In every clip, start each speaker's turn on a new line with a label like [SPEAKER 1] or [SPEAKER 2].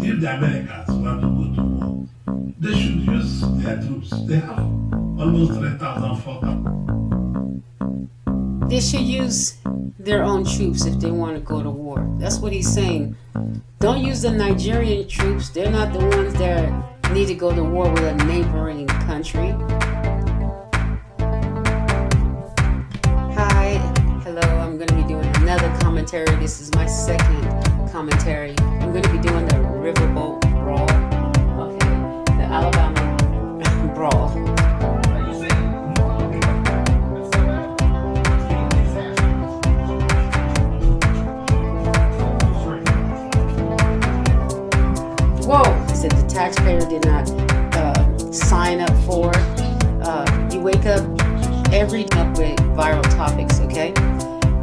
[SPEAKER 1] if the Americans want to go to war, they should use their troops. They have almost 3,000, 4,000.
[SPEAKER 2] They should use their own troops if they want to go to war. That's what he's saying. Don't use the Nigerian troops. They're not the ones that need to go to war with a neighboring country. Hi, hello. I'm going to be doing another commentary. This is my second commentary. I'm going to be doing the Riverboat Brawl. Okay, the Alabama Brawl. Whoa! It said the taxpayer did not sign up for. You wake up every day with viral topics, okay?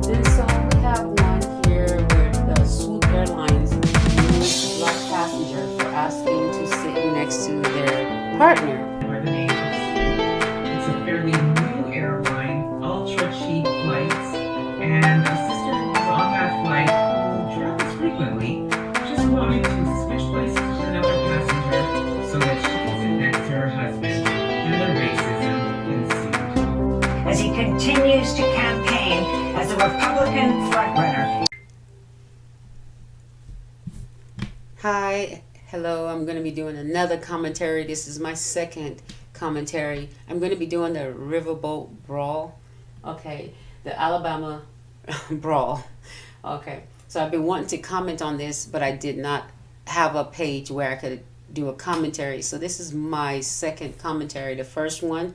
[SPEAKER 2] Then so we have one here where the Swoop Airlines removed black passenger for asking to sit next to their partner.
[SPEAKER 3] By the neighbors. It's a fairly new airline, ultra cheap flights, and a sister who was on that flight who travels frequently just wanted to switch places with another passenger so that she could sit next to her husband, and the racism ensued.
[SPEAKER 4] As he continues to campaign as a Republican frontrunner.
[SPEAKER 2] Hi, hello. I'm going to be doing another commentary. This is my second commentary. I'm going to be doing the Riverboat Brawl. Okay, the Alabama Brawl. Okay, so I've been wanting to comment on this, but I did not have a page where I could do a commentary. So this is my second commentary. The first one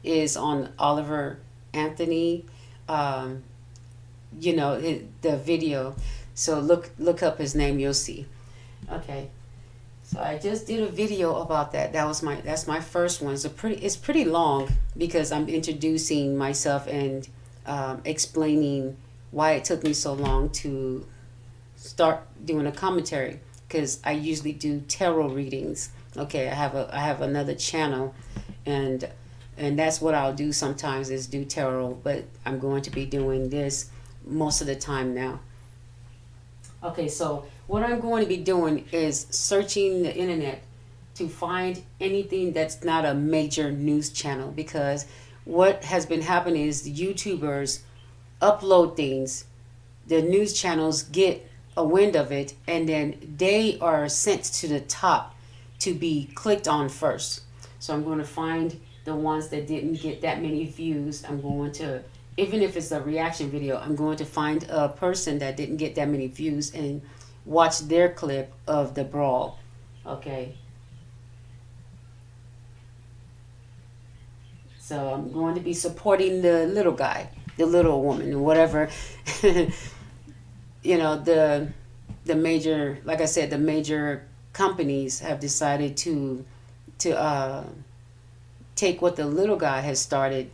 [SPEAKER 2] is on Oliver Anthony. You know, the video. So look up his name, you'll see. Okay, so I just did a video about that. That's my first one. It's pretty long because I'm introducing myself and explaining why it took me so long to start doing a commentary, because I usually do tarot readings. Okay, I have another channel, and that's what I'll do sometimes is do tarot, but I'm going to be doing this most of the time now. Okay, so what I'm going to be doing is searching the internet to find anything that's not a major news channel, because what has been happening is the YouTubers upload things, the news channels get a wind of it, and then they are sent to the top to be clicked on first. So I'm going to find the ones that didn't get that many views. I'm going to, even if it's a reaction video, I'm going to find a person that didn't get that many views and watch their clip of the brawl. Okay. So I'm going to be supporting the little guy, the little woman, whatever. You know, the major, like I said, the major companies have decided to take what the little guy has started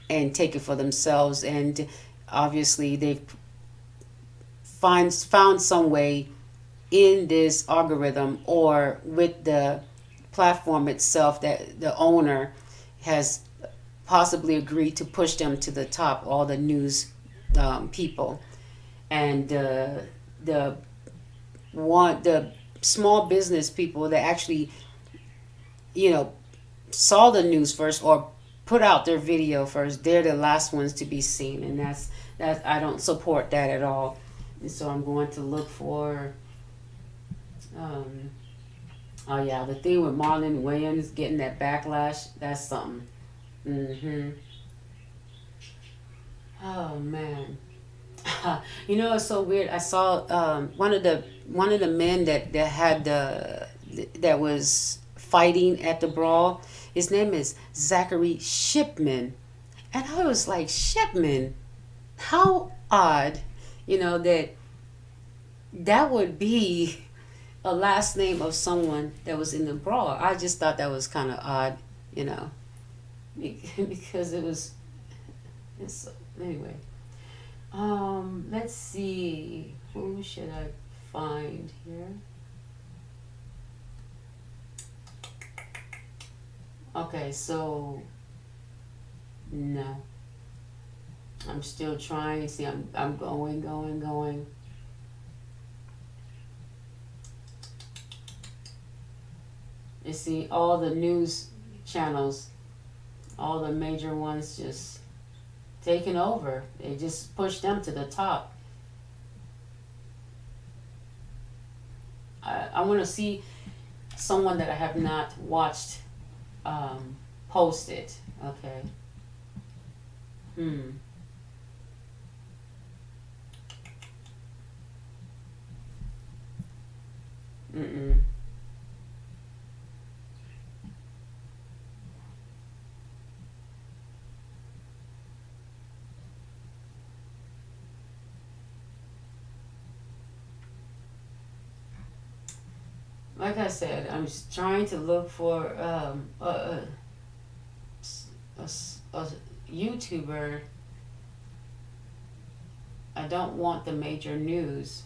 [SPEAKER 2] and take it for themselves, and obviously they've found some way in this algorithm or with the platform itself that the owner has possibly agreed to push them to the top, all the news people, and the small business people that actually, you know, saw the news first or put out their video first, they're the last ones to be seen, and that's I don't support that at all. And so I'm going to look for oh yeah, the thing with Marlon Williams getting that backlash, that's something. Oh man. You know, it's so weird. I saw one of the men that was fighting at the brawl. His name is Zachary Shipman, and I was like, Shipman, how odd, you know, that would be a last name of someone that was in the brawl. I just thought that was kind of odd, you know, because anyway. Let's see, who should I find here? Okay, so no, I'm still trying. See, I'm going. You see all the news channels, all the major ones just taking over. They just push them to the top. I want to see someone that I have not watched post it. Okay. Mm-mm. Like I said, I'm just trying to look for a YouTuber. I don't want the major news.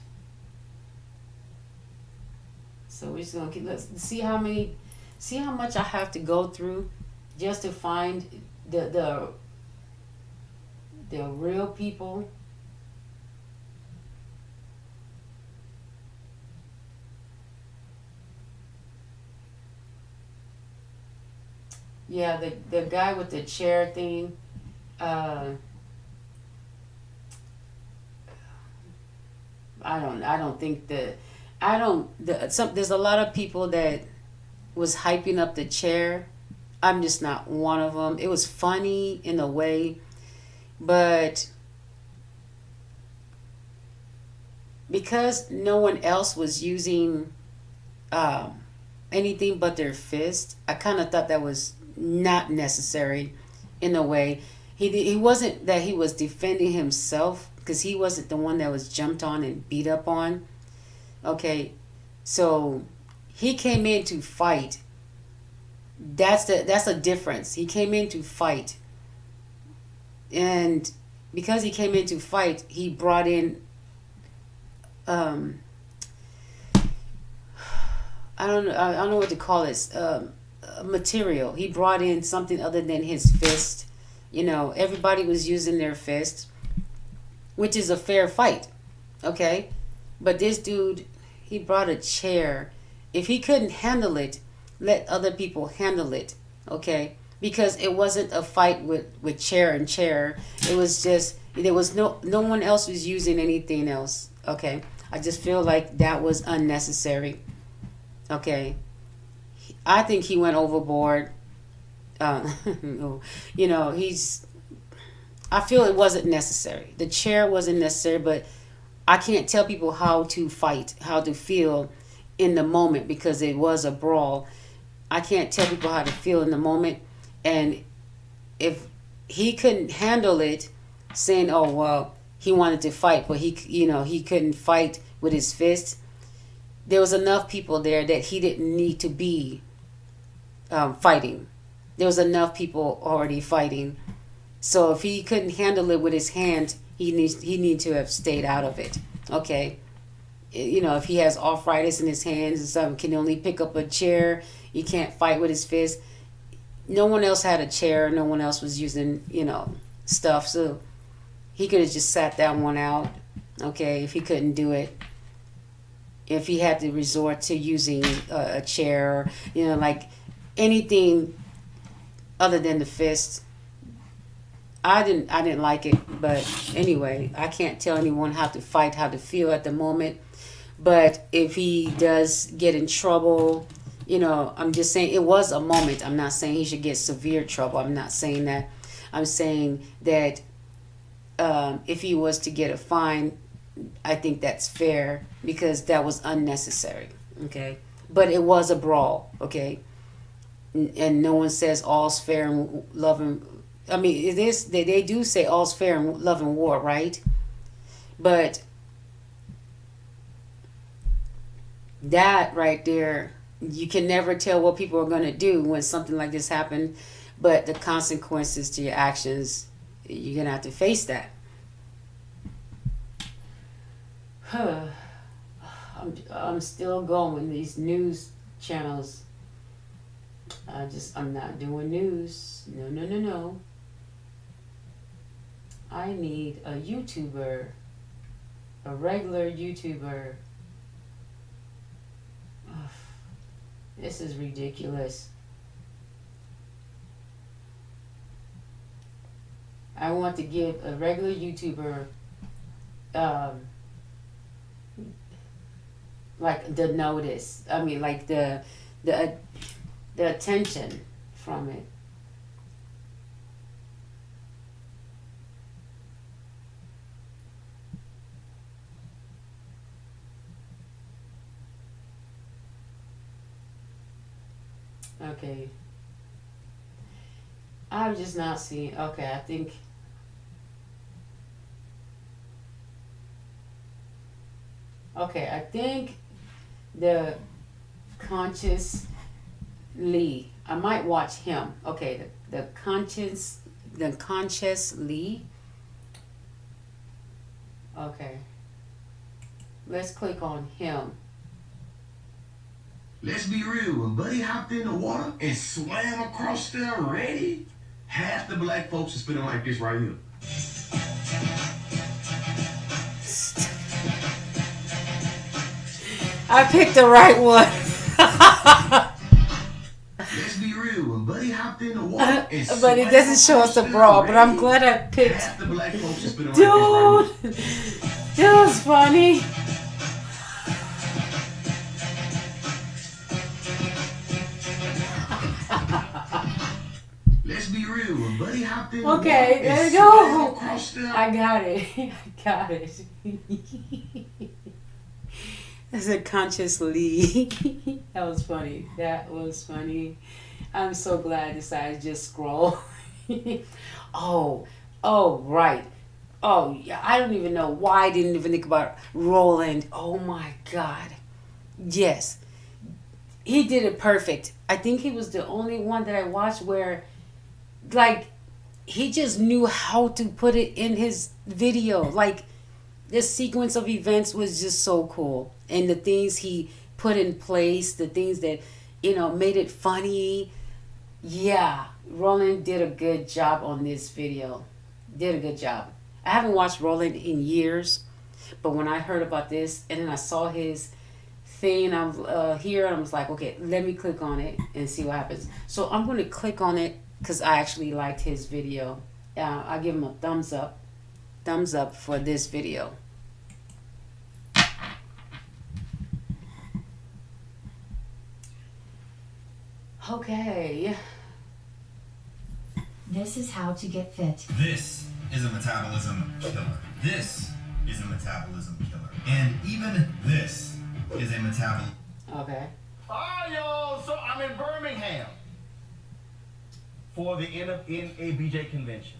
[SPEAKER 2] So we're just gonna keep, let's see how much I have to go through just to find the real people. Yeah, the guy with the chair thing. I don't think that there's a lot of people that was hyping up the chair. I'm just not one of them. It was funny in a way, but because no one else was using anything but their fist, I kind of thought that was not necessary in a way. He wasn't that he was defending himself, because he wasn't the one that was jumped on and beat up on. Okay, so he came in to fight. That's a difference. He came in to fight, and because he came in to fight, he brought in I don't know what to call it, material. He brought in something other than his fist. Everybody was using their fist, which is a fair fight, okay? But this dude, he brought a chair. If he couldn't handle it, let other people handle it, okay? Because it wasn't a fight with chair and chair. It was just, there was no one else was using anything else, okay? I just feel like that was unnecessary, okay? I think he went overboard. I feel it wasn't necessary. The chair wasn't necessary, but I can't tell people how to fight, how to feel in the moment, because it was a brawl. I can't tell people how to feel in the moment. And if he couldn't handle it, saying, oh, well, he wanted to fight, but he couldn't fight with his fist, there was enough people there that he didn't need to be fighting. There was enough people already fighting. So if he couldn't handle it with his hand, he needs to have stayed out of it. Okay. If he has arthritis in his hands and something, can only pick up a chair, he can't fight with his fist. No one else had a chair. No one else was using, stuff. So he could have just sat that one out. Okay. If he couldn't do it. If he had to resort to using a chair, like anything other than the fist, I didn't like it. But anyway, I can't tell anyone how to fight, how to feel at the moment. But if he does get in trouble, I'm just saying it was a moment. I'm not saying he should get severe trouble. I'm not saying that. I'm saying that if he was to get a fine, I think that's fair, because that was unnecessary. Okay, but it was a brawl. Okay, and no one says all's fair in love and, I mean, it is, they do say all's fair in love and war, right? But that right there, you can never tell what people are going to do when something like this happens. But the consequences to your actions, you're going to have to face that. I'm still going these news channels. I'm not doing news. No. I need a YouTuber, a regular YouTuber. This is ridiculous. I want to give a regular YouTuber like the notice. I mean, like the attention from it. Okay. I'm just not seeing. Okay, I think. Okay, I think the conscious Lee. I might watch him. Okay, the conscious Lee. Okay. Let's click on him.
[SPEAKER 5] Let's be real, when Buddy hopped in the water and swam across there ready, half the black folks are spinning like this right here.
[SPEAKER 2] I picked the right one.
[SPEAKER 5] Let's be real, when Buddy hopped in the water and swam
[SPEAKER 2] But it doesn't show us the brawl, but I'm glad I picked.
[SPEAKER 5] half the black folks are spinning like this right here.
[SPEAKER 2] Dude, that was funny.
[SPEAKER 5] Let's be real, when Buddy hopped in the
[SPEAKER 2] Okay,
[SPEAKER 5] water
[SPEAKER 2] there
[SPEAKER 5] and
[SPEAKER 2] you
[SPEAKER 5] swam
[SPEAKER 2] go.
[SPEAKER 5] across there.
[SPEAKER 2] I got it. I got it. That's a conscious Lee. That was funny. That was funny. I'm so glad I decided to just scroll. Oh, right. Oh, yeah. I don't even know why I didn't even think about Roland. Oh my God. Yes. He did it perfect. I think he was the only one that I watched where, like, he just knew how to put it in his video. Like, this sequence of events was just so cool. And the things he put in place, the things that, made it funny. Yeah, Roland did a good job on this video. Did a good job. I haven't watched Roland in years, but when I heard about this and then I saw his thing, I'm here and I was like, okay, let me click on it and see what happens. So I'm going to click on it because I actually liked his video. I'll give him a thumbs up for this video. Okay.
[SPEAKER 6] This is how to get fit.
[SPEAKER 7] This is a metabolism killer. This is a metabolism killer. And even this is a metabolism.
[SPEAKER 2] Okay.
[SPEAKER 8] Hi, y'all. So I'm in Birmingham for the NABJ convention.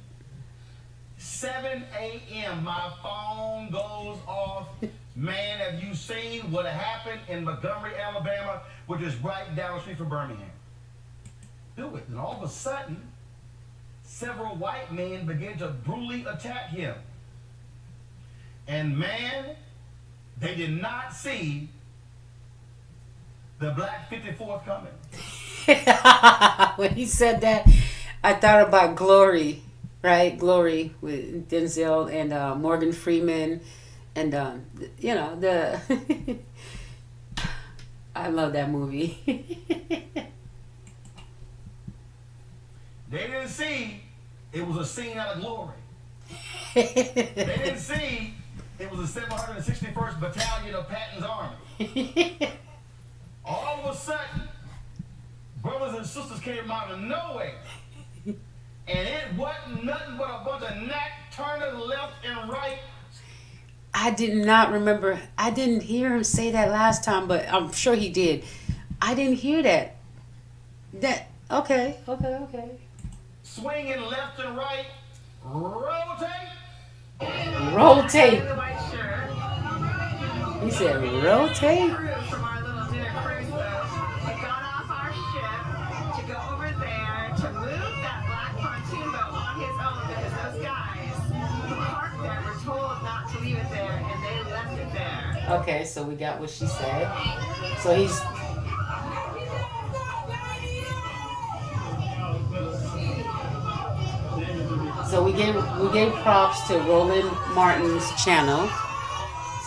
[SPEAKER 8] 7 a.m. my phone goes off. Man, have you seen what happened in Montgomery, Alabama, which is right down the street from Birmingham? Do it. And all of a sudden, several white men begin to brutally attack him. And man, they did not see the black 54th coming.
[SPEAKER 2] When he said that, I thought about Glory, right? Glory with Denzel and Morgan Freeman. And, I love that movie.
[SPEAKER 8] They didn't see it was a scene out of Glory. They didn't see it was the 761st Battalion of Patton's Army. All of a sudden, brothers and sisters came out of nowhere. And it wasn't nothing but a bunch of turning left and right.
[SPEAKER 2] I did not remember. I didn't hear him say that last time, but I'm sure he did. I didn't hear that. Okay.
[SPEAKER 8] Swinging left and right. Rotate.
[SPEAKER 2] Rotate. He said rotate?
[SPEAKER 9] From our little dinner cruise boat had gone off our ship to go over there to move that black pontoon boat on his own because those guys who parked there were told not to leave it there and they left it there.
[SPEAKER 2] Okay, so we got what she said. So he's... So we gave props to Roland Martin's channel.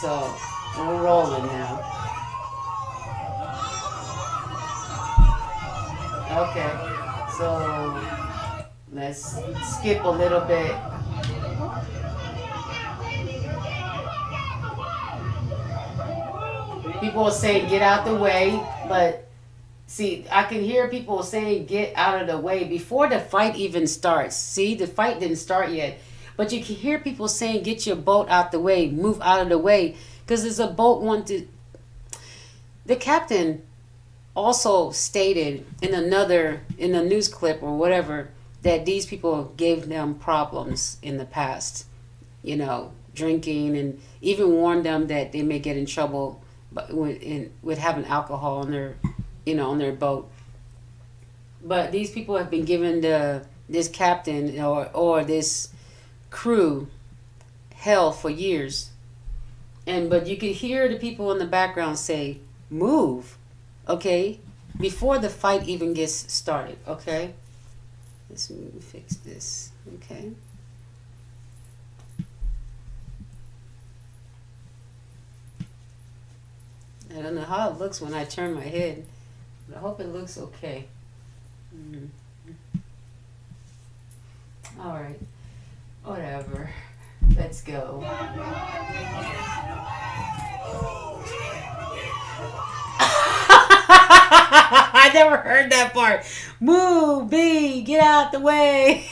[SPEAKER 2] So we're rolling now. Okay, so let's skip a little bit. People are saying get out the way, but see, I can hear people saying get out of the way before the fight even starts. See, the fight didn't start yet, but you can hear people saying get your boat out the way, move out of the way, because there's a boat wanted. The captain also stated in a news clip or whatever that these people gave them problems in the past, you know, drinking, and even warned them that they may get in trouble with having alcohol on their, you know, on their boat. But these people have been given this captain or this crew hell for years. But you could hear the people in the background say, "Move," okay, before the fight even gets started. Okay, let's fix this. Okay. I don't know how it looks when I turn my head, but I hope it looks okay. All right, whatever. Let's go. I never heard that part. Move, B, get out the way.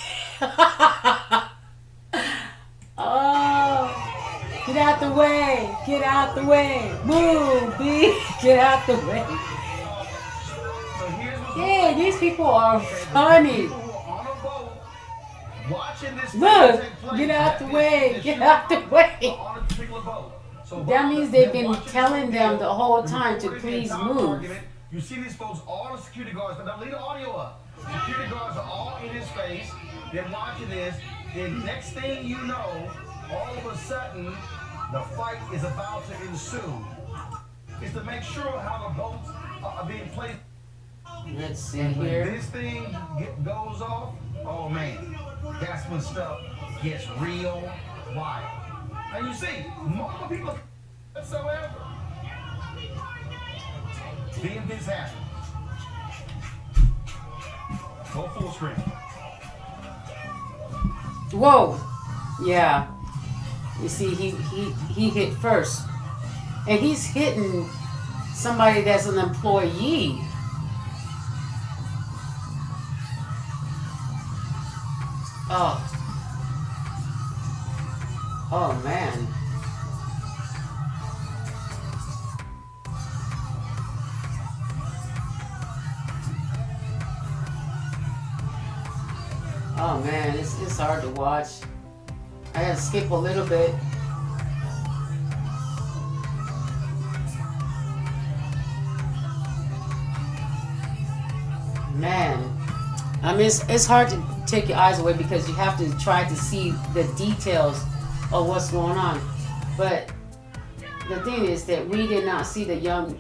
[SPEAKER 2] Oh. Get out the way. Get out the way. Move, B. Get out the way. Yeah, these people are funny. Look, get out the way. Get out the way. That means they've been telling them the whole time to please move.
[SPEAKER 8] You see these folks, all the security guards, but leave the audio up. Security guards are all in his face. They're watching this. Then next thing you know, all of a sudden, the fight is about to ensue. It's to make sure how the boats are being placed.
[SPEAKER 2] Let's see here.
[SPEAKER 8] When this thing goes off, oh man, that's when stuff gets real wild. And you see, more people whatsoever. Then this happens. Go full screen.
[SPEAKER 2] Whoa. Yeah. You see, he hit first. And he's hitting somebody that's an employee. Oh. Oh, man. Oh, man, it's hard to watch. I gotta skip a little bit. Man, I mean, it's hard to take your eyes away because you have to try to see the details of what's going on. But the thing is that we did not see the young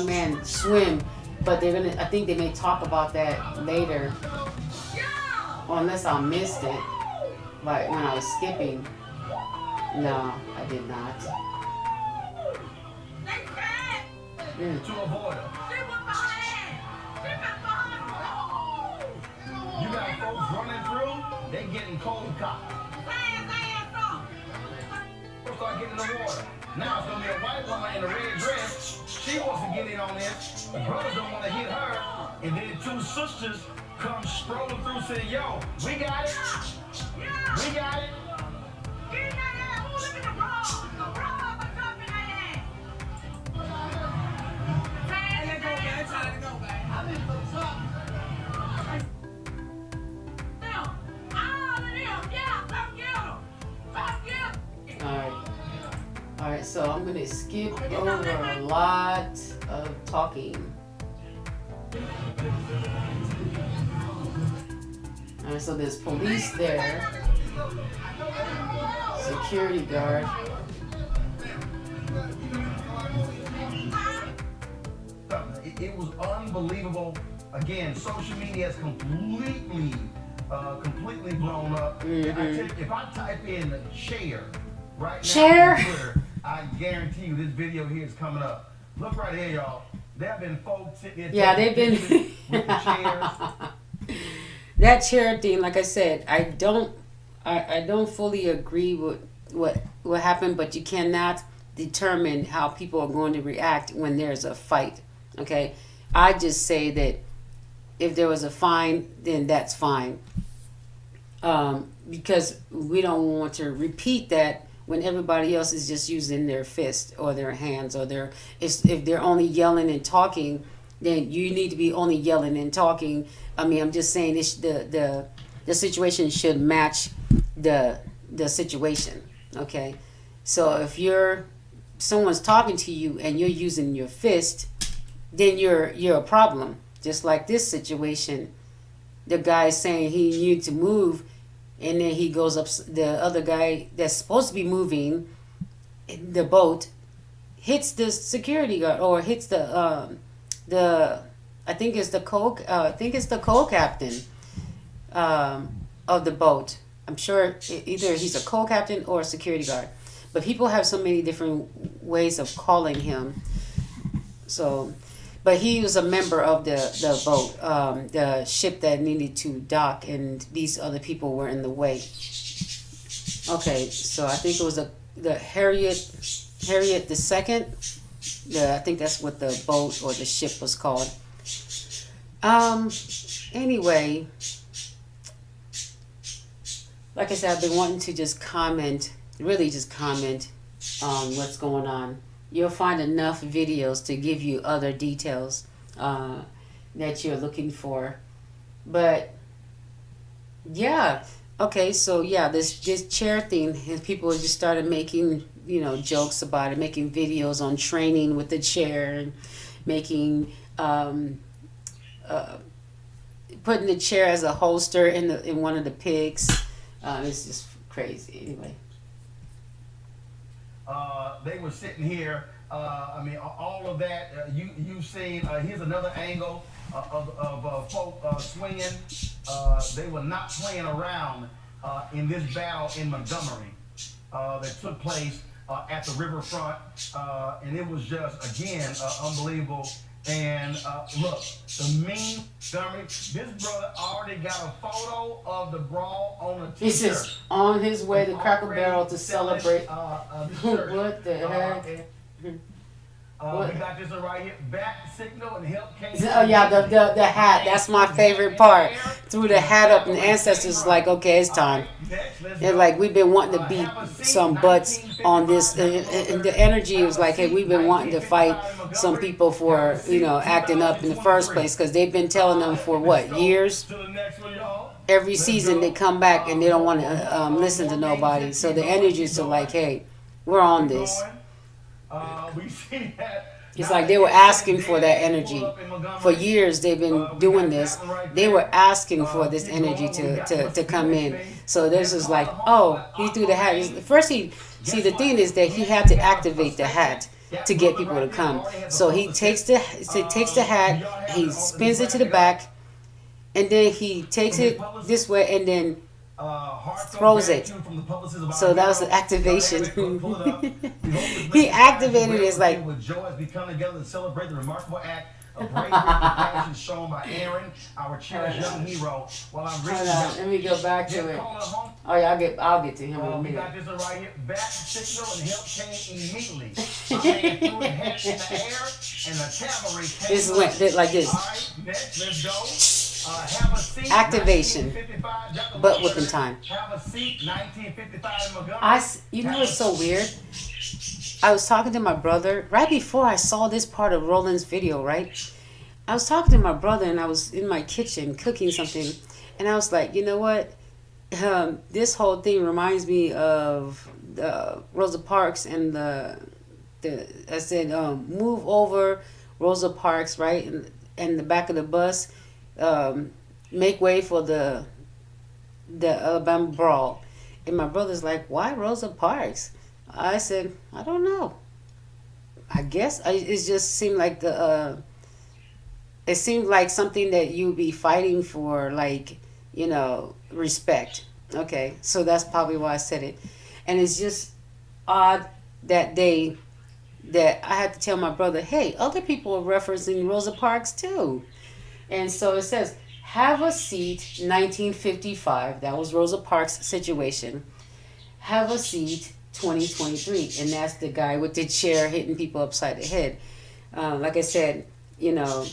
[SPEAKER 2] man swim. But I think they may talk about that later, or unless I missed it, like when I was skipping. No, I did not.
[SPEAKER 8] To avoid them. You got folks running through, they getting cold cocked. Start getting in the water. Now it's gonna be a white woman in a red dress. She wants to get in on this. The brothers don't want to hit her. And then two sisters come strolling through saying, yo, we got it. We got it.
[SPEAKER 2] Alright, so I'm gonna skip over a lot of talking. Alright, so there's police there, security guard.
[SPEAKER 8] It was unbelievable. Again, social media has completely blown up. If I type in chair right now on Twitter, I guarantee you this video here is coming up. Look right here, y'all. There have been folks sitting there.
[SPEAKER 2] Yeah, they've been
[SPEAKER 8] with the chairs.
[SPEAKER 2] that chair thing. Like I said, I don't fully agree with what happened, but you cannot determine how people are going to react when there's a fight. Okay, I just say that if there was a fine, then that's fine. Because we don't want to repeat that when everybody else is just using their fist or their hands or if they're only yelling and talking, then you need to be only yelling and talking. I mean, I'm just saying the situation should match the situation. Okay, so if someone's talking to you and you're using your fist, then you're a problem. Just like this situation, the guy's saying he needs to move, and then he goes up. The other guy that's supposed to be moving the boat hits the security guard or hits the I think it's the co-captain of the boat. I'm sure either he's a co-captain or a security guard, but people have so many different ways of calling him. So, but he was a member of the boat, the ship that needed to dock, and these other people were in the way. Okay, so I think it was the Harriet II. I think that's what the boat or the ship was called. Anyway, like I said, I've been wanting to just comment on what's going on. You'll find enough videos to give you other details that you're looking for. But yeah, okay, so yeah, this chair thing, and people just started making jokes about it, making videos on training with the chair, and making putting the chair as a holster in one of the pigs. It's just crazy. Anyway.
[SPEAKER 8] They were sitting here. I mean, all of that. You've seen. Here's another angle of folk swinging. They were not playing around in this battle in Montgomery that took place at the riverfront, and it was just again unbelievable. And look, the mean Montgomery. This brother already got a photo of the brawl on a t-shirt.
[SPEAKER 2] He says on his way to Cracker Barrel to celebrate. What the heck?
[SPEAKER 8] We got this one right here. Bat signal and help came.
[SPEAKER 2] Oh yeah, the hat. That's my favorite part. Threw the hat up, and the ancestors like, okay, it's time. They're like, we've been wanting to beat some butts on this, and the energy was like, hey, we've been wanting to fight some people for acting up in the first place, because they've been telling them for what, years. Every season they come back and they don't want to listen to nobody. So the energies are like, hey, we're on this. It's like they were asking for that energy. For years they've been doing this. They were asking for this energy to come in. So this is like, oh, he threw the hat. First the thing is that he had to activate the hat to get people to come. So he takes the hat, he spins it to the back, and then he takes it this way and then throws it. So that was the activation. He activated it. It's like
[SPEAKER 8] with joy as we come together to celebrate the remarkable act of bravery and passion shown by Aaron, our cherished young hero. While I'm reading,
[SPEAKER 2] let me go back to it. Oh yeah, I'll get to him in a
[SPEAKER 8] we
[SPEAKER 2] minute.
[SPEAKER 8] got this one right here. Bat signal and help came immediately. Man threw his hat in the air, and the cavalry came.
[SPEAKER 2] This went like this.
[SPEAKER 8] All right, next, let's go. Have a seat,
[SPEAKER 2] Activation, but within time.
[SPEAKER 8] Have a seat, 1955 in Montgomery.
[SPEAKER 2] It's so weird. I was talking to my brother right before I saw this part of Roland's video, right? I was talking to my brother and I was in my kitchen cooking something, and I was like, you know what? This whole thing reminds me of Rosa Parks and I said, move over Rosa Parks, right? And the back of the bus. Make way for the Alabama brawl. And my brother's like, why Rosa Parks? I said, I don't know. I guess it just seemed like it seemed like something that you'd be fighting for, like, respect. Okay, so that's probably why I said it. And it's just odd that they that I had to tell my brother, hey, other people are referencing Rosa Parks too. And so it says, have a seat, 1955. That was Rosa Parks' situation. Have a seat, 2023. And that's the guy with the chair hitting people upside the head. Like I said, you know,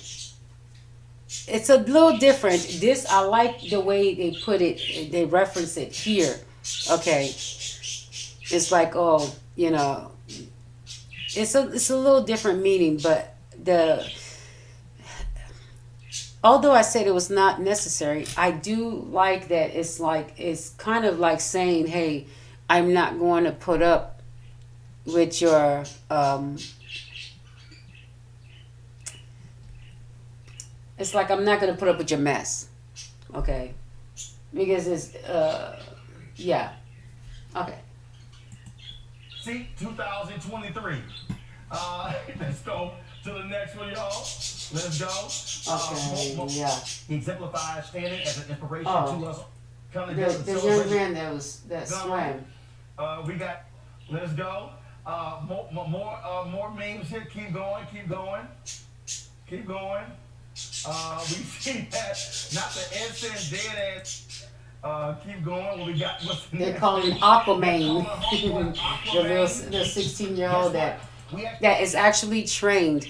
[SPEAKER 2] it's a little different. This, I like the way they put it, they reference it here. Okay. It's like, oh, you know, it's a little different meaning, but although I said it was not necessary, I do like that it's kind of like saying, hey, I'm not going to put up with your it's like I'm not going to put up with your mess. Okay? Because it's yeah. Okay.
[SPEAKER 8] See, 2023. Let's go to the next one, y'all. Let's go.
[SPEAKER 2] Okay, yeah.
[SPEAKER 8] He exemplifies standing as an inspiration to us. Come
[SPEAKER 2] The
[SPEAKER 8] together to
[SPEAKER 2] young
[SPEAKER 8] celebrate.
[SPEAKER 2] man that swam.
[SPEAKER 8] We got. Let's go. More memes here. Keep going. We see that. Not the incense dead ass. Keep going. What we got?
[SPEAKER 2] They call him Aquaman. The little 16-year-old that is actually trained.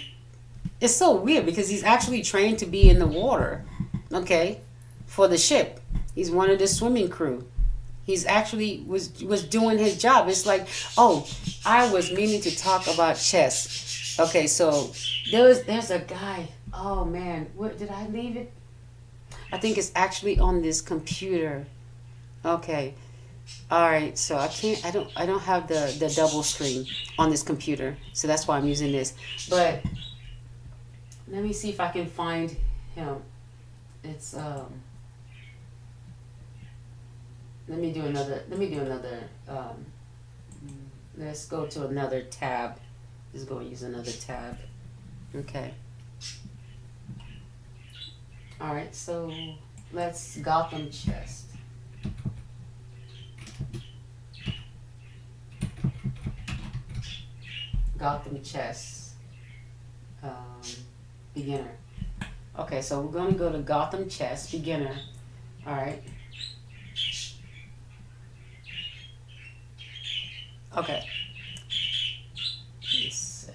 [SPEAKER 2] It's so weird because he's actually trained to be in the water. Okay, for the ship. He's one of the swimming crew. He's actually was doing his job. It's like, oh, I was meaning to talk about chess. Okay, so there's a guy. Oh man, where did I leave it? I think it's actually on this computer. Okay. All right. So I don't have the double screen on this computer. So that's why I'm using this. But let me see if I can find him. It's let me do another let's go to another tab. Let's go use another tab. Okay. Alright, so let's Gotham chest. Gotham chest. Beginner. Okay, so we're going to go to Gotham chest, beginner. Alright. Okay. Let's see.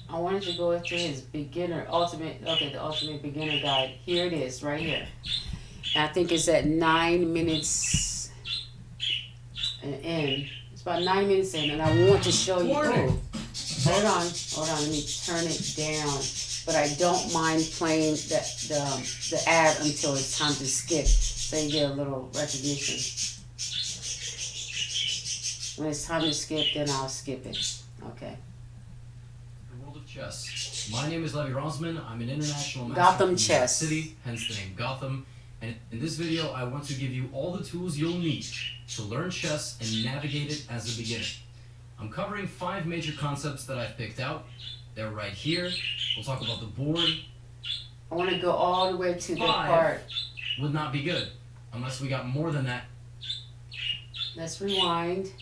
[SPEAKER 2] I wanted to go through his beginner, the ultimate beginner guide. Here it is, right here. And I think it's at 9 minutes in. It's about 9 minutes in, and I want to show you. Oh, hold on. Let me turn it down. But I don't mind playing the ad until it's time to skip, so you get a little recognition. When it's time to skip, then I'll skip it. Okay.
[SPEAKER 6] Chess. My name is Levi Rosman. I'm an international master
[SPEAKER 2] Gotham
[SPEAKER 6] from New York
[SPEAKER 2] chess.
[SPEAKER 6] City, hence the name Gotham. And in this video, I want to give you all the tools you'll need to learn chess and navigate it as a beginner. I'm covering 5 major concepts that I've picked out. They're right here. We'll talk about the board.
[SPEAKER 2] I want to go all the way to the
[SPEAKER 6] 5
[SPEAKER 2] part.
[SPEAKER 6] would not be good unless we got more than that.
[SPEAKER 2] Let's rewind.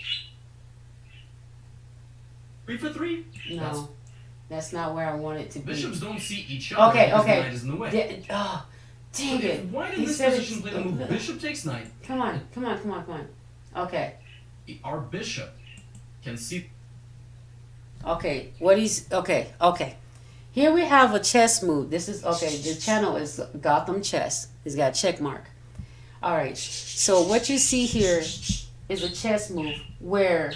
[SPEAKER 6] 3 for 3?
[SPEAKER 2] No. That's not where I want it to be.
[SPEAKER 6] Bishops don't see each other because the knight is in the way.
[SPEAKER 2] Dang
[SPEAKER 6] But
[SPEAKER 2] it.
[SPEAKER 6] if white in
[SPEAKER 2] He
[SPEAKER 6] this
[SPEAKER 2] said
[SPEAKER 6] position
[SPEAKER 2] it's-
[SPEAKER 6] play the move bishop takes knight,
[SPEAKER 2] Come on. Okay.
[SPEAKER 6] our bishop can see.
[SPEAKER 2] Okay. Okay. Here we have a chess move. This is, okay, the channel is Gotham Chess. It's got a check mark. All right. So what you see here is a chess move where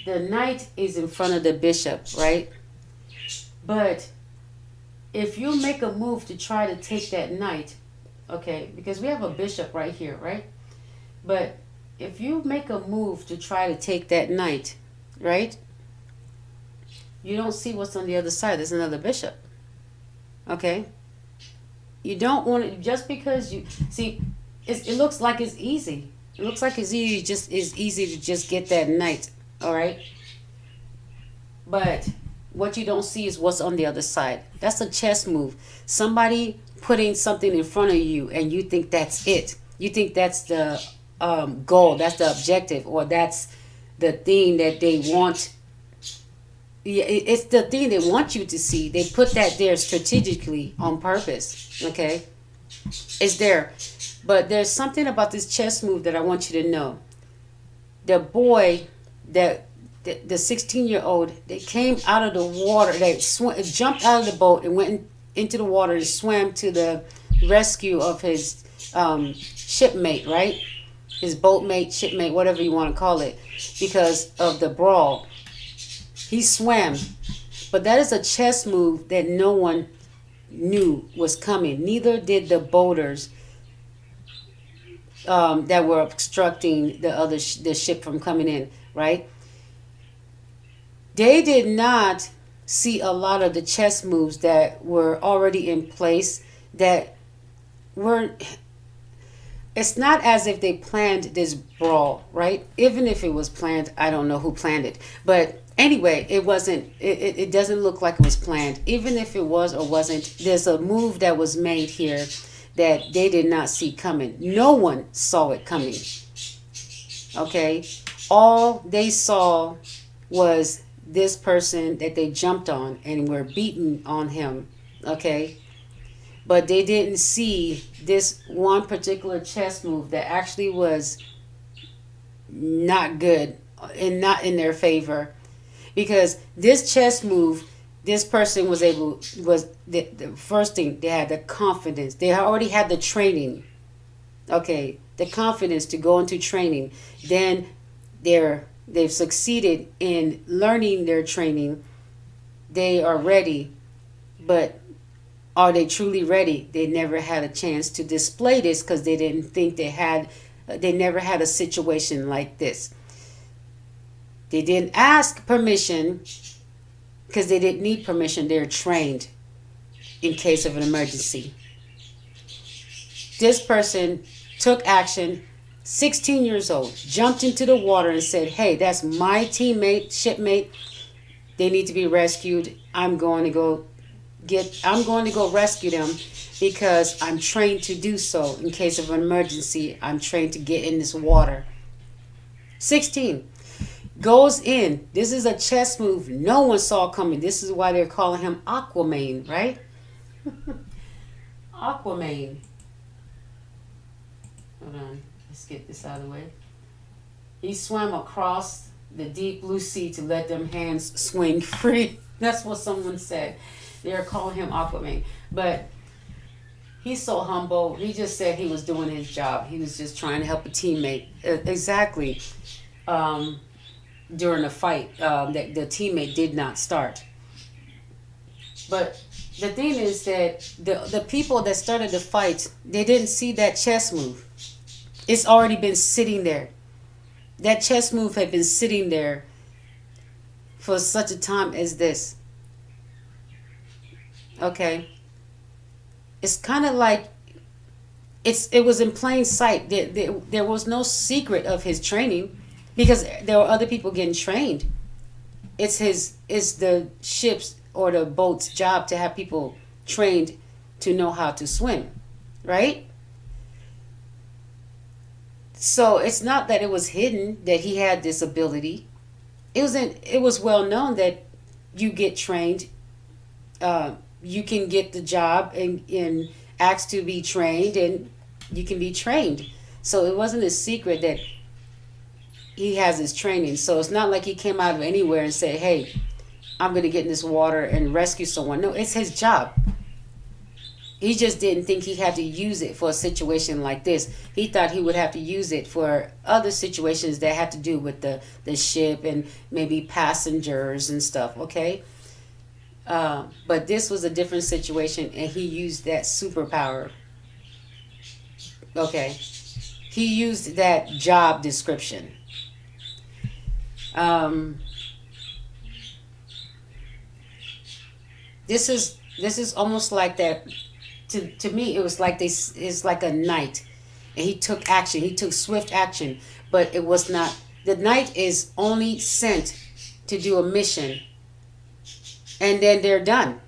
[SPEAKER 2] the knight is in front of the bishop, right? But if you make a move to try to take that knight, okay, because we have a bishop right here, right? But if you make a move to try to take that knight, right? You don't see what's on the other side. There's another bishop. Okay? You don't want to, just because you, see, it looks like it's easy. It looks like it's easy to just get that knight, all right? But what you don't see is what's on the other side. That's a chess move. Somebody putting something in front of you and you think that's it. You think that's the goal, that's the objective, or that's the thing that they want. Yeah, it's the thing they want you to see. They put that there strategically on purpose. Okay? It's there. But there's something about this chess move that I want you to know. The boy, the 16-year-old, they came out of the water. They jumped out of the boat and went into the water and swam to the rescue of his shipmate, right? His boatmate, shipmate, whatever you want to call it, because of the brawl. He swam. But that is a chess move that no one knew was coming. Neither did the boaters that were obstructing the ship from coming in, right? They did not see a lot of the chess moves that were already in place that were... It's not as if they planned this brawl, right? Even if it was planned, I don't know who planned it. But anyway, it wasn't. It doesn't look like it was planned. Even if it was or wasn't, there's a move that was made here that they did not see coming. No one saw it coming. Okay? All they saw was this person that they jumped on and were beaten on him. Okay? But they didn't see this one particular chess move that actually was not good and not in their favor. Because this chess move, this person was the first thing, they had the confidence. They already had the training. Okay, the confidence to go into training. Then they've succeeded in learning their training. They are ready, but are they truly ready? They never had a chance to display this because they didn't think they never had a situation like this. They didn't ask permission because they didn't need permission. They're trained in case of an emergency. This person took action, 16 years old, jumped into the water and said, hey, that's my teammate, shipmate. They need to be rescued. I'm going to go rescue them because I'm trained to do so in case of an emergency. I'm trained to get in this water. 16. Goes in. This is a chess move no one saw coming. This is why they're calling him Aquaman, right? Aquaman. Hold on. Let's get this out of the way. He swam across the deep blue sea to let them hands swing free. That's what someone said. They're calling him Aquaman. But he's so humble. He just said he was doing his job. He was just trying to help a teammate. Exactly. During a fight that the teammate did not start. But the thing is that the people that started the fight, they didn't see that chess move. It's already been sitting there. That chess move had been sitting there for such a time as this. Okay. It's kind of like it was in plain sight. There was no secret of his training because there were other people getting trained. It's the ship's or the boat's job to have people trained to know how to swim, right? So it's not that it was hidden that he had this ability. It was well known that you get trained. You can get the job and ask to be trained, and you can be trained. So it wasn't a secret that he has his training. So it's not like he came out of anywhere and said, hey, I'm going to get in this water and rescue someone. No, it's his job. He just didn't think he had to use it for a situation like this. He thought he would have to use it for other situations that had to do with the ship and maybe passengers and stuff, okay? But this was a different situation, and he used that superpower. Okay. He used that job description. This is almost like that. To me, it was like it's like a knight, and he took action. He took swift action, but it was not. The knight is only sent to do a mission. and then they're done.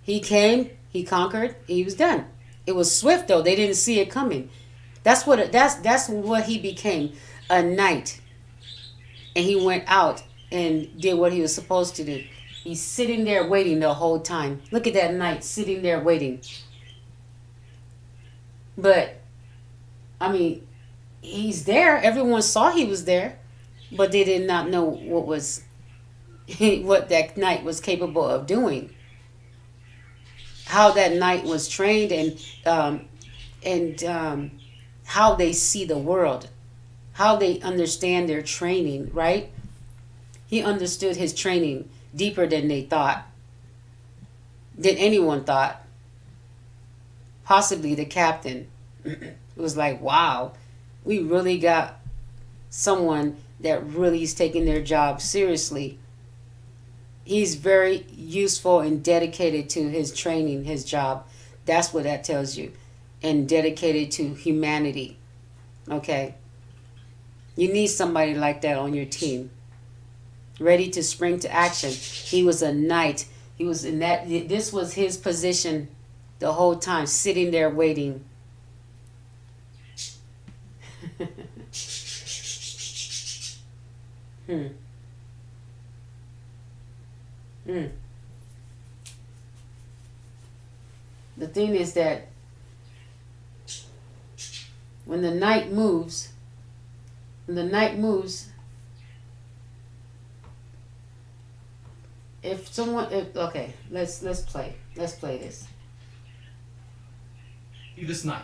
[SPEAKER 2] He came, he conquered, he was done. It was swift though. They didn't see it coming. That's what he became, a knight. And he went out and did what he was supposed to do. He's sitting there waiting the whole time. Look at that knight sitting there waiting. But I mean, he's there. Everyone saw he was there, but they did not know what that knight was capable of doing. How that knight was trained, and how they see the world, how they understand their training, right? He understood his training deeper than they thought, than anyone thought. Possibly the captain. It was like, wow, we really got someone that really is taking their job seriously. He's very useful and dedicated to his training, his job. That's what that tells you. And dedicated to humanity. Okay? You need somebody like that on your team. Ready to spring to action. He was a knight. He was in that. This was his position the whole time, sitting there waiting. The thing is that when the knight moves, okay, let's play this.
[SPEAKER 6] See this knight.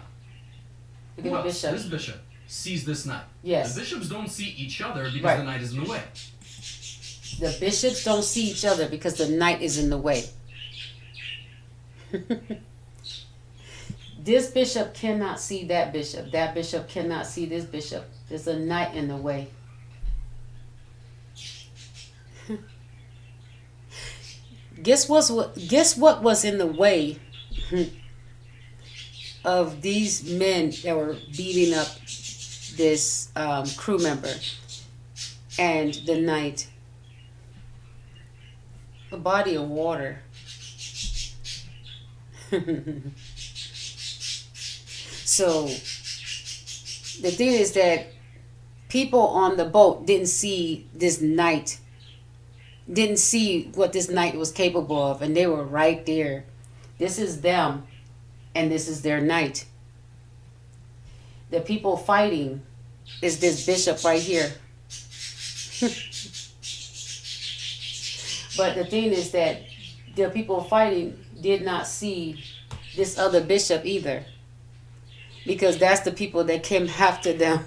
[SPEAKER 2] Look at the bishop.
[SPEAKER 6] This bishop sees this knight.
[SPEAKER 2] Yes.
[SPEAKER 6] The bishops don't see each other because
[SPEAKER 2] Right.
[SPEAKER 6] the knight is in the way.
[SPEAKER 2] The bishops don't see each other because the knight is in the way. This bishop cannot see that bishop. That bishop cannot see this bishop. There's a knight in the way. Guess what was in the way of these men that were beating up this crew member and the knight? A body of water. So the thing is that people on the boat didn't see this knight, didn't see what this knight was capable of, and they were right there. This is them, and this is their knight. The people fighting is this bishop right here. But the thing is that the people fighting did not see this other bishop either, because that's the people that came after them.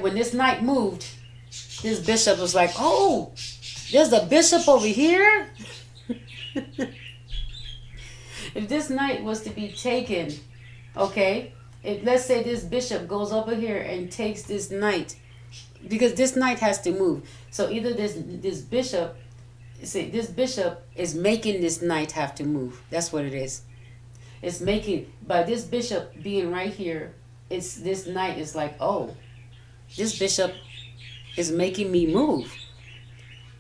[SPEAKER 2] When this knight moved, this bishop was like, oh, there's a bishop over here? If this knight was to be taken, okay, if let's say this bishop goes over here and takes this knight, because this knight has to move. So either this bishop is making this knight have to move. That's what it is. It's making, by this bishop being right here, this knight is like, oh, this bishop is making me move.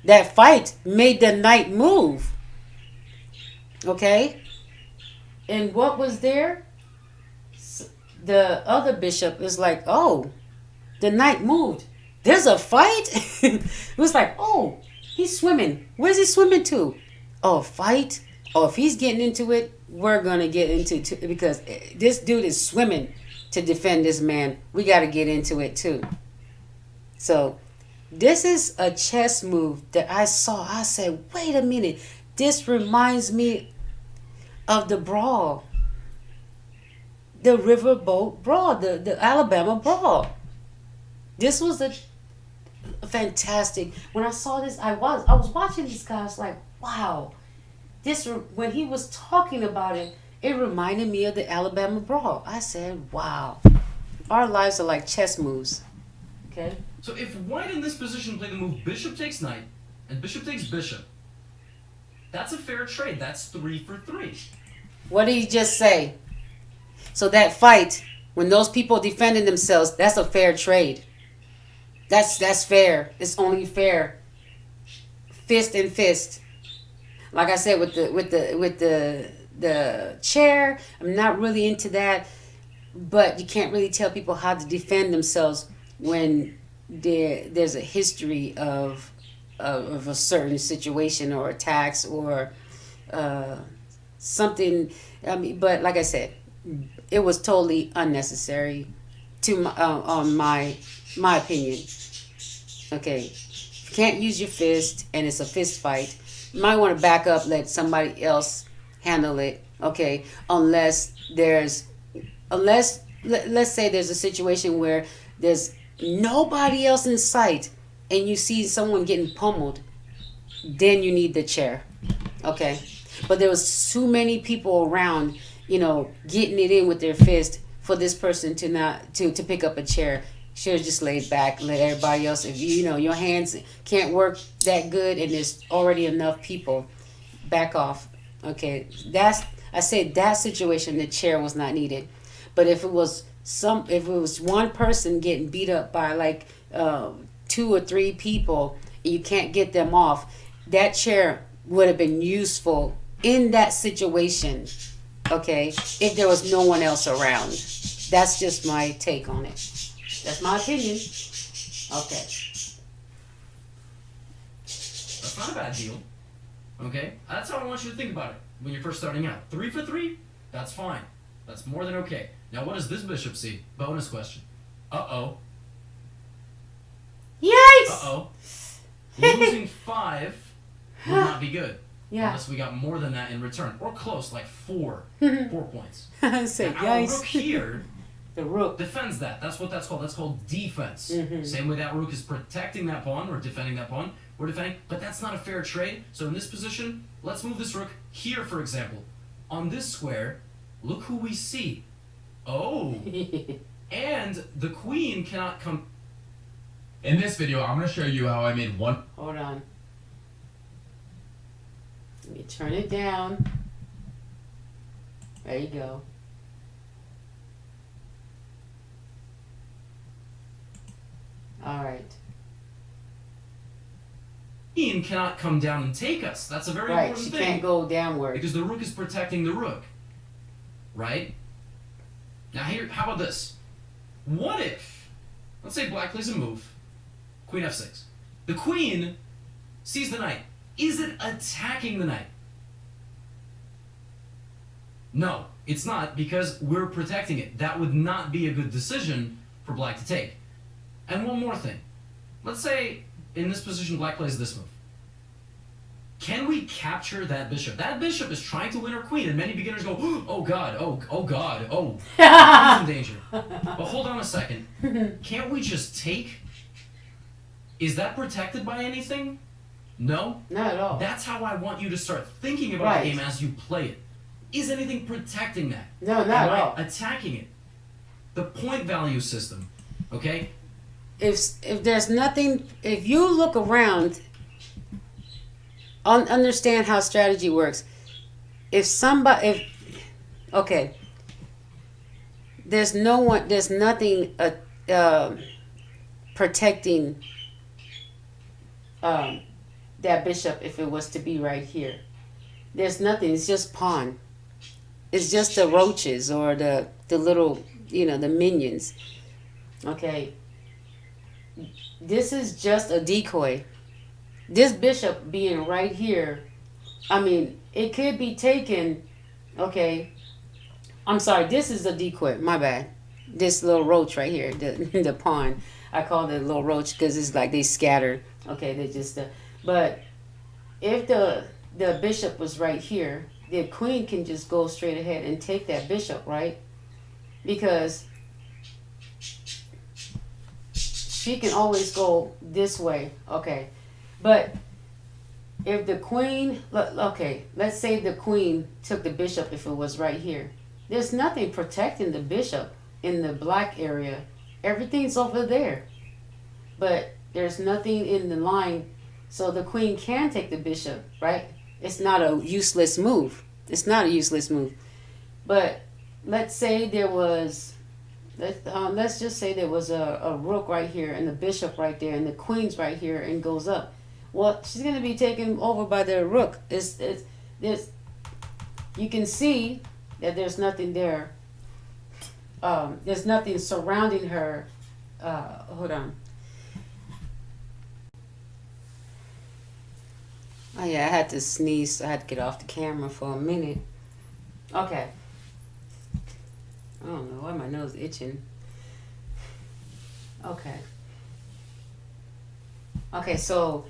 [SPEAKER 2] That fight made the knight move. Okay? And what was there? The other bishop is like, oh, the knight moved. There's a fight? It was like, oh, he's swimming. Where's he swimming to? Oh, fight? Oh, if he's getting into it, we're going to get into it, because this dude is swimming to defend this man. We got to get into it too. So this is a chess move that I saw. I said, wait a minute. This reminds me of the brawl. The riverboat brawl. The Alabama brawl. This was a fantastic. When I saw this, I was watching this guy. I was like, wow. When he was talking about it, it reminded me of the Alabama brawl. I said, wow. Our lives are like chess moves. Okay?
[SPEAKER 6] So if white in this position play the move bishop takes knight and bishop takes bishop, that's a fair trade. That's 3 for 3.
[SPEAKER 2] What did he just say? So that fight, when those people defending themselves, that's a fair trade. That's fair. It's only fair. Fist and fist. Like I said, with the chair, I'm not really into that. But you can't really tell people how to defend themselves when there's a history of a certain situation or attacks or something. I mean, but like I said, it was totally unnecessary to my opinion. Okay, if you can't use your fist and it's a fist fight, you might want to back up, let somebody else handle it. Okay, let's say there's a situation where there's nobody else in sight and you see someone getting pummeled, then you need the chair. Okay, but there was too many people around, getting it in with their fist for this person to pick up a chair. Should have just laid back, let everybody else. If your hands can't work that good and there's already enough people, back off. Okay, I said that situation, the chair was not needed. But if it was one person getting beat up by like 2 or 3 people, and you can't get them off, that chair would have been useful in that situation. Okay, if there was no one else around. That's just my take on it. That's my opinion. Okay.
[SPEAKER 6] That's not a bad deal. Okay? That's how I want you to think about it when you're first starting out. 3 for 3? That's fine. That's more than okay. Now what does this bishop see? Bonus question. Uh-oh.
[SPEAKER 2] Yikes!
[SPEAKER 6] Uh-oh. Losing 5 would not be good.
[SPEAKER 2] Yeah.
[SPEAKER 6] Unless we got more than that in return. Or close, like 4 points.
[SPEAKER 2] I said,
[SPEAKER 6] now, our
[SPEAKER 2] yikes.
[SPEAKER 6] rook here
[SPEAKER 2] The rook
[SPEAKER 6] defends that. That's what that's called. That's called defense.
[SPEAKER 2] Mm-hmm.
[SPEAKER 6] Same way that rook is protecting that pawn or defending that pawn. We're defending, but that's not a fair trade. So in this position, let's move this rook here, for example. On this square, look who we see. Oh. And the queen cannot come.
[SPEAKER 10] In this video, I'm going to show you how I made one.
[SPEAKER 2] Hold on. Let me turn it down. There you go. All right.
[SPEAKER 6] Queen cannot come down and take us. That's a very
[SPEAKER 2] Right,
[SPEAKER 6] important
[SPEAKER 2] she
[SPEAKER 6] thing.
[SPEAKER 2] can't go downward.
[SPEAKER 6] Because the rook is protecting the rook. Right? Now here, how about this? What if, let's say black plays a move, queen f6. The queen sees the knight. Is it attacking the knight? No, it's not, because we're protecting it. That would not be a good decision for black to take. And one more thing. Let's say in this position black plays this move. Can we capture that bishop? That bishop is trying to win her queen, and many beginners go, oh god, oh god, oh, he's in danger. But hold on a second. Can't we just take? Is that protected by anything? No?
[SPEAKER 2] Not at all.
[SPEAKER 6] That's how I want you to start thinking about
[SPEAKER 2] Right.
[SPEAKER 6] the game as you play it. Is anything protecting that?
[SPEAKER 2] No, not
[SPEAKER 6] Am
[SPEAKER 2] at
[SPEAKER 6] I
[SPEAKER 2] all.
[SPEAKER 6] attacking it? The point value system, okay?
[SPEAKER 2] If there's nothing, if you look around, understand how strategy works. Okay, there's nothing protecting that bishop if it was to be right here. There's nothing. It's just pawn. It's just the roaches or the little, the minions. Okay. This is just a decoy. This bishop being right here, I mean, it could be taken, okay. I'm sorry, this is a decoy, my bad. This little roach right here, the pawn. I call it a little roach because it's like they scatter. Okay, they just, but if the bishop was right here, the queen can just go straight ahead and take that bishop, right? Because she can always go this way, okay. But if the queen, okay, let's say the queen took the bishop if it was right here. There's nothing protecting the bishop in the black area. Everything's over there. But there's nothing in the line, so the queen can take the bishop, right? It's not a useless move. It's not a useless move. But let's say there was let's just say there was a rook right here and the bishop right there and the queen's right here and goes up. Well, she's going to be taken over by the rook. You can see that there's nothing there. There's nothing surrounding her. Hold on. Oh yeah, I had to sneeze, so I had to get off the camera for a minute. Okay. I don't know why my nose itching. Okay. Okay, so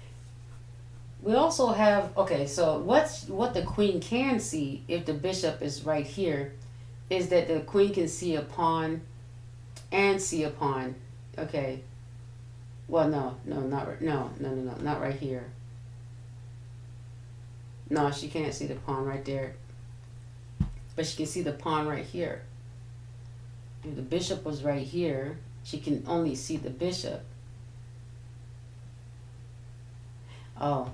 [SPEAKER 2] we also have, okay, so what the queen can see if the bishop is right here is that the queen can see a pawn and see a pawn. Okay. Well, no, not right here. No, she can't see the pawn right there. But she can see the pawn right here. If the bishop was right here, she can only see the bishop. Oh.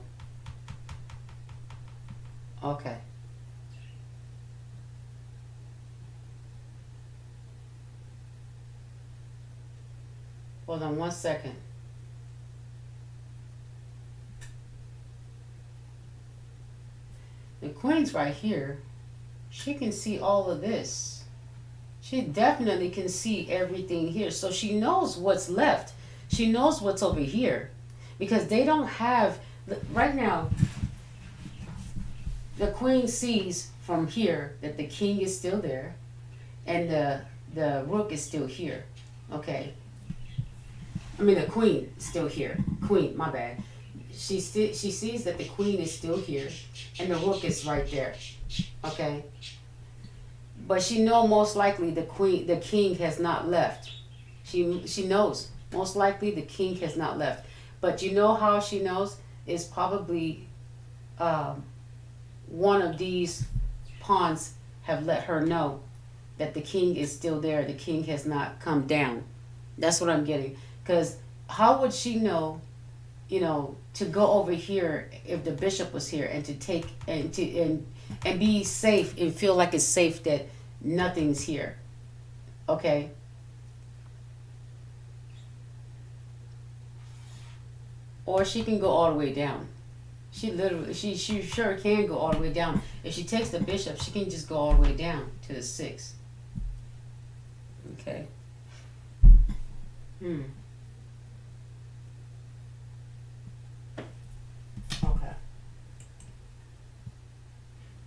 [SPEAKER 2] Okay. Hold on 1 second. The queen's right here. She can see all of this. She definitely can see everything here. So she knows what's left. She knows what's over here. Because they don't have, right now, the queen sees from here that the king is still there and the rook is still here. Okay. I mean, the queen is still here. Queen, my bad. She sees that the queen is still here and the rook is right there. Okay. But she knows most likely the king has not left. She knows most likely the king has not left. But you know how she knows? Is probably one of these pawns have let her know that the king is still there. The king has not come down. That's what I'm getting. Because how would she know, you know, to go over here if the bishop was here and to take and be safe and feel like it's safe that nothing's here? Okay. Or she can go all the way down. She sure can go all the way down. If she takes the bishop, she can just go all the way down to the 6. Okay. Okay.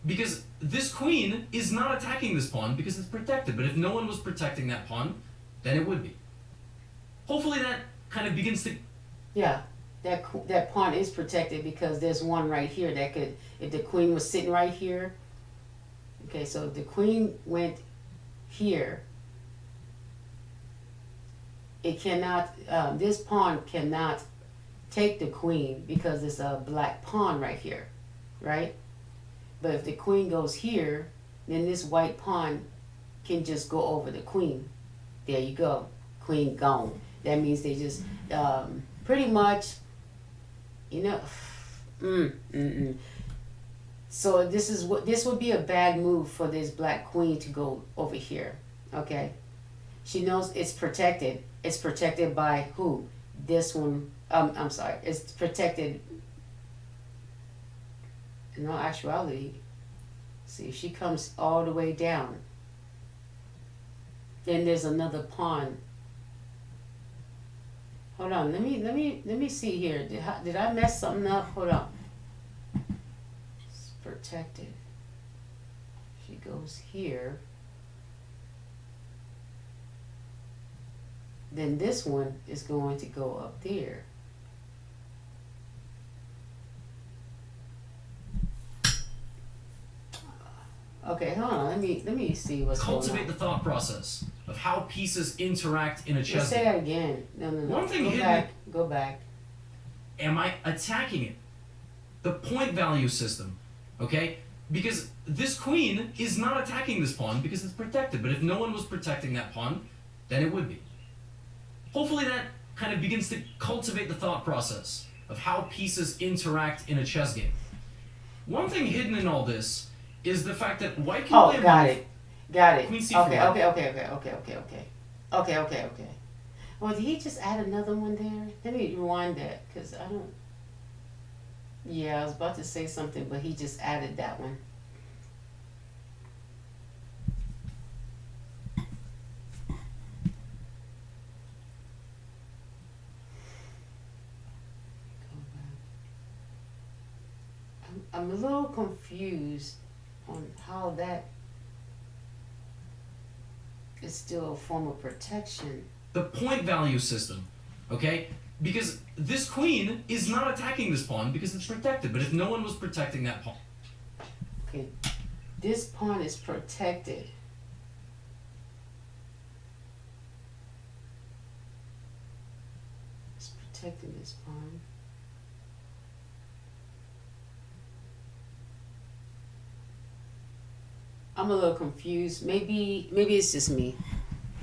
[SPEAKER 6] Because this queen is not attacking this pawn because it's protected. But if no one was protecting that pawn, then it would be. Hopefully that kind of begins to...
[SPEAKER 2] Yeah. That pawn is protected because there's one right here that could, if the queen was sitting right here. Okay, so if the queen went here, it cannot, this pawn cannot take the queen because it's a black pawn right here, right? But if the queen goes here, then this white pawn can just go over the queen. There you go, queen gone. That means they just pretty much, you know, So this would be a bad move for this black queen to go over here. Okay, she knows it's protected. It's protected by who? This one. I'm sorry. It's protected. In all actuality, see if she comes all the way down. Then there's another pawn. Hold on, let me see here. Did I mess something up? Hold on. It's protected. She goes here. Then this one is going to go up there. Okay, hold on. Let me see what's going on.
[SPEAKER 6] Cultivate the thought process of how pieces interact in a chess
[SPEAKER 2] Say
[SPEAKER 6] game.
[SPEAKER 2] that again. No.
[SPEAKER 6] One thing
[SPEAKER 2] Go back.
[SPEAKER 6] Am I attacking it? The point value system, okay? Because this queen is not attacking this pawn because it's protected. But if no one was protecting that pawn, then it would be. Hopefully that kind of begins to cultivate the thought process of how pieces interact in a chess game. One thing hidden in all this is the fact that white can play
[SPEAKER 2] got it.
[SPEAKER 6] Queen C4.
[SPEAKER 2] Okay. Okay, okay, okay. Well, did he just add another one there? Let me rewind that, because I don't... Yeah, I was about to say something, but he just added that one. I'm a little confused on how that is still a form of protection.
[SPEAKER 6] The point value system, okay? Because this queen is not attacking this pawn because it's protected, but if no one was protecting that pawn.
[SPEAKER 2] Okay, this pawn is protected. It's protecting this pawn. I'm a little confused. Maybe it's just me.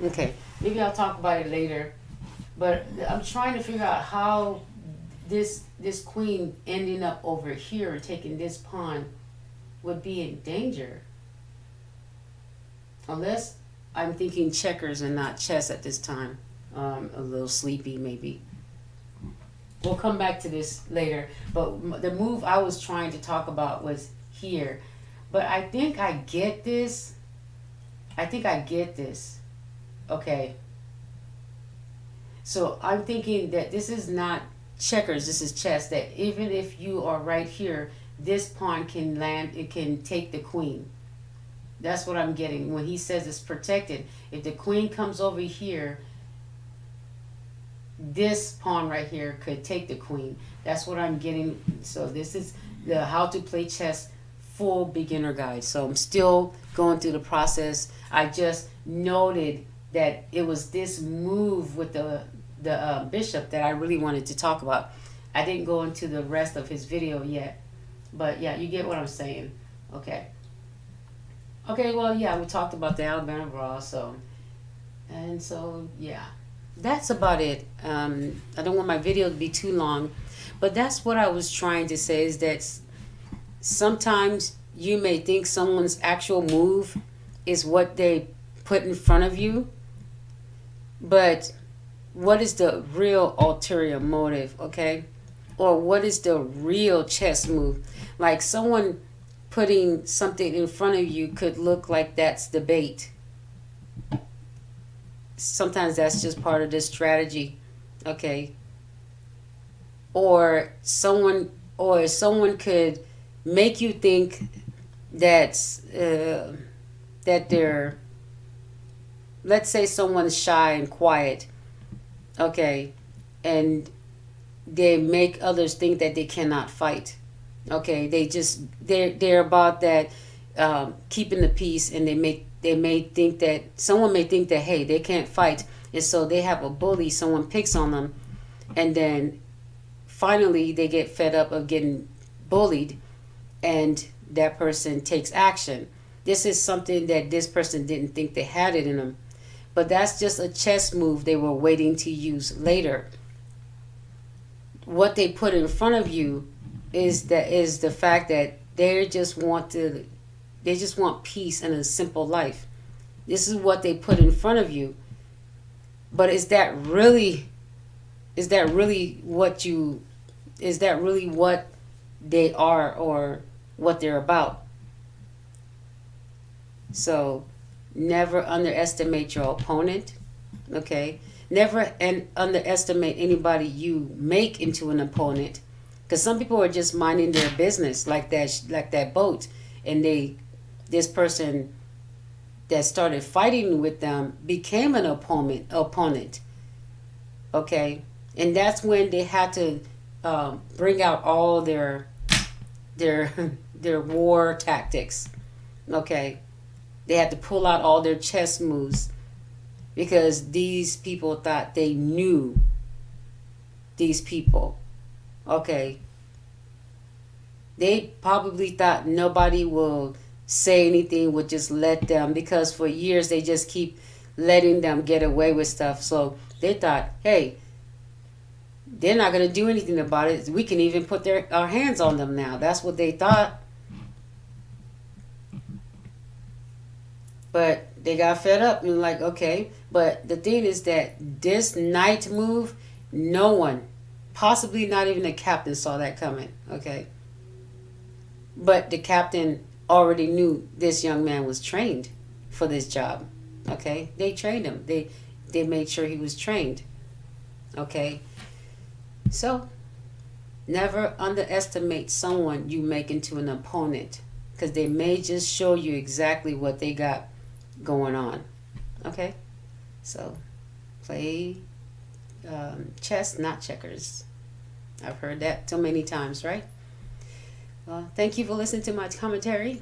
[SPEAKER 2] Okay, maybe I'll talk about it later. But I'm trying to figure out how this queen ending up over here and taking this pawn would be in danger. Unless I'm thinking checkers and not chess at this time. A little sleepy maybe. We'll come back to this later. But the move I was trying to talk about was here. But I think I get this. Okay. So I'm thinking that this is not checkers, this is chess. That even if you are right here, this pawn can land, it can take the queen. That's what I'm getting when he says it's protected. If the queen comes over here, this pawn right here could take the queen. That's what I'm getting. So this is the how to play chess full beginner guide. So I'm still going through the process. I just noted that it was this move with the bishop that I really wanted to talk about. I didn't go into the rest of his video yet, but yeah, you get what I'm saying. Okay, well, yeah, we talked about the Alabama brawl, so yeah, that's about it. I don't want my video to be too long, but that's what I was trying to say, is that sometimes you may think someone's actual move is what they put in front of you, but what is the real ulterior motive, okay? Or what is the real chess move? Like someone putting something in front of you could look like that's the bait. Sometimes that's just part of the strategy, okay? Or someone could make you think that they're, let's say someone's shy and quiet, okay, and they make others think that they cannot fight, okay? They're about that keeping the peace, and someone may think that, hey, they can't fight, and so they have a bully, someone picks on them, and then finally they get fed up of getting bullied, and that person takes action. This is something that this person didn't think they had it in them, but that's just a chess move they were waiting to use later. What they put in front of you is the fact that they just want peace and a simple life. This is what they put in front of you. But is that really what they are or what they're about? So never underestimate your opponent, okay? Never underestimate anybody you make into an opponent, because some people are just minding their business, like that boat, and this person that started fighting with them became an opponent, okay? And that's when they had to bring out all their war tactics, okay? They had to pull out all their chess moves, because these people thought they knew these people, okay? They probably thought nobody will say anything, would just let them, because for years they just keep letting them get away with stuff. So they thought, hey, they're not going to do anything about it. We can even put our hands on them now. That's what they thought. But they got fed up and like, okay. But the thing is that this night move, no one, possibly not even the captain, saw that coming. Okay. But the captain already knew this young man was trained for this job. Okay. They trained him. They made sure he was trained. Okay. So never underestimate someone you make into an opponent, because they may just show you exactly what they got going on. Okay? So, play chess, not checkers. I've heard that so many times, right? Well, thank you for listening to my commentary.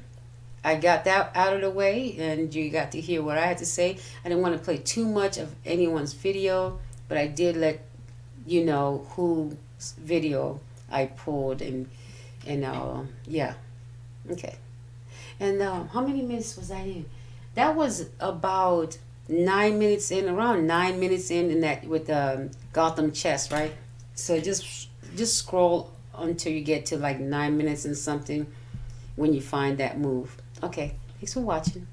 [SPEAKER 2] I got that out of the way, and you got to hear what I had to say. I didn't want to play too much of anyone's video, but I did let you know whose video I pulled, and yeah. Okay. And how many minutes was that in? That was about 9 minutes in, around 9 minutes in that with Gotham chess, right? So just scroll until you get to like 9 minutes and something when you find that move. Okay, thanks for watching.